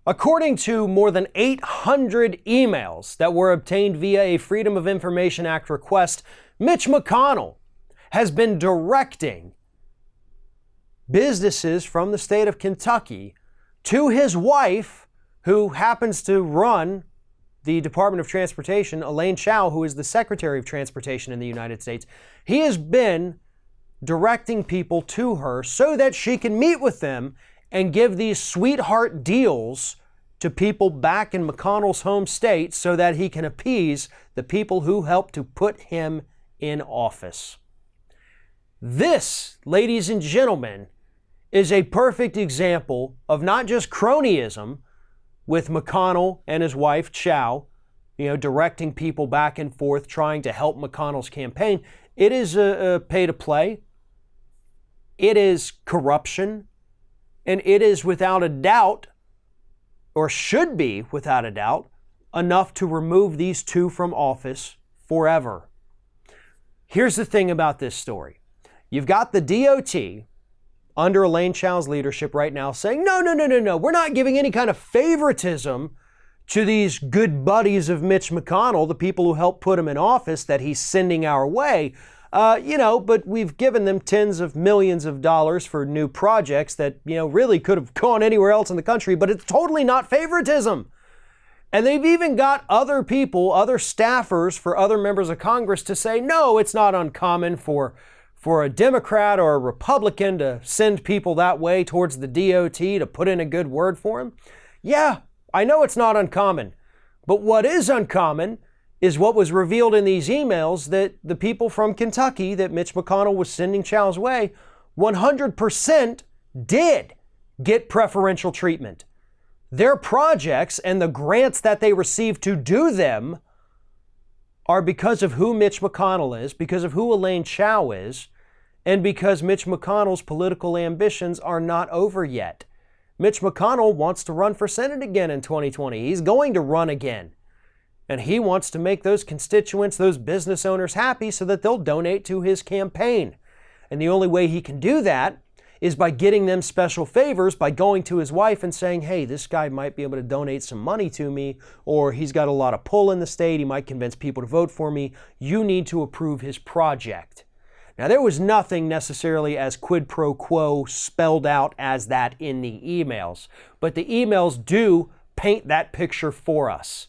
According to more than 800 emails that were obtained via a Freedom of Information Act request, Mitch McConnell has been directing businesses from the state of Kentucky to his wife, who happens to run the Department of Transportation, Elaine Chao, who is the Secretary of Transportation in the United States. He has been directing people to her so that she can meet with them and give these sweetheart deals to people back in McConnell's home state so that he can appease the people who helped to put him in office. This, ladies and gentlemen, is a perfect example of not just cronyism with McConnell and his wife, Chao, directing people back and forth, trying to help McConnell's campaign. It is a pay to play. It is corruption. And it is without a doubt, or should be without a doubt, enough to remove these two from office forever. Here's the thing about this story. You've got the DOT under Elaine Chao's leadership right now saying, no, we're not giving any kind of favoritism to these good buddies of Mitch McConnell, the people who helped put him in office that he's sending our way. But we've given them tens of millions of dollars for new projects that, really could have gone anywhere else in the country, but it's totally not favoritism. And they've even got other people, other staffers for other members of Congress to say, no, it's not uncommon for a Democrat or a Republican to send people that way towards the DOT to put in a good word for him. Yeah, I know it's not uncommon, but what is uncommon is what was revealed in these emails that the people from Kentucky that Mitch McConnell was sending Chao's way 100% did get preferential treatment. Their projects and the grants that they received to do them are because of who Mitch McConnell is, because of who Elaine Chao is, and because Mitch McConnell's political ambitions are not over yet. Mitch McConnell wants to run for Senate again in 2020. He's going to run again. And he wants to make those constituents, those business owners happy so that they'll donate to his campaign. And the only way he can do that is by getting them special favors, by going to his wife and saying, hey, this guy might be able to donate some money to me, or he's got a lot of pull in the state, he might convince people to vote for me. You need to approve his project. Now, there was nothing necessarily as quid pro quo spelled out as that in the emails, but the emails do paint that picture for us.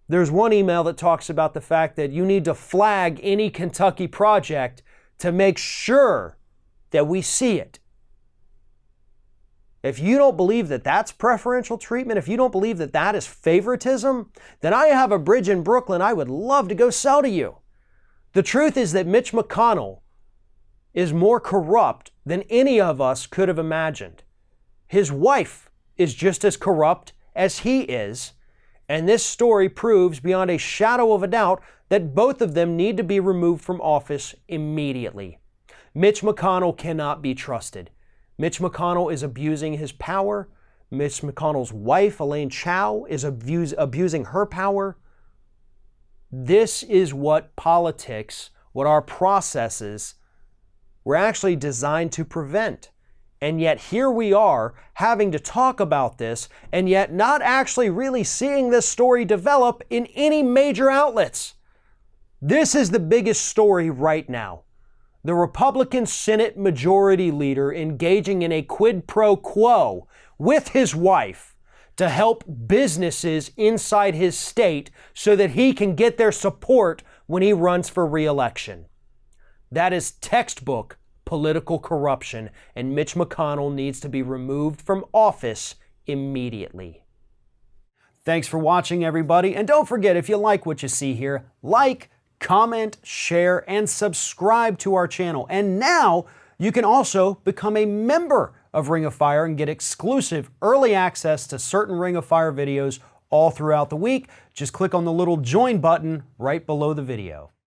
There's one email that talks about the fact that you need to flag any Kentucky project to make sure that we see it. If you don't believe that that's preferential treatment, if you don't believe that that is favoritism, then I have a bridge in Brooklyn I would love to go sell to you. The truth is that Mitch McConnell is more corrupt than any of us could have imagined. His wife is just as corrupt as he is. And this story proves beyond a shadow of a doubt that both of them need to be removed from office immediately. Mitch McConnell cannot be trusted. Mitch McConnell is abusing his power. Mitch McConnell's wife, Elaine Chao, is abusing her power. This is what politics, what our processes were actually designed to prevent. And yet here we are having to talk about this and yet not actually really seeing this story develop in any major outlets. This is the biggest story right now. The Republican Senate Majority Leader engaging in a quid pro quo with his wife to help businesses inside his state so that he can get their support when he runs for re-election. That is textbook political corruption, and Mitch McConnell needs to be removed from office immediately. Thanks for watching, everybody, and don't forget, if you like what you see here, like, comment, share, and subscribe to our channel. And now you can also become a member of Ring of Fire and get exclusive early access to certain Ring of Fire videos all throughout the week. Just click on the little join button right below the video.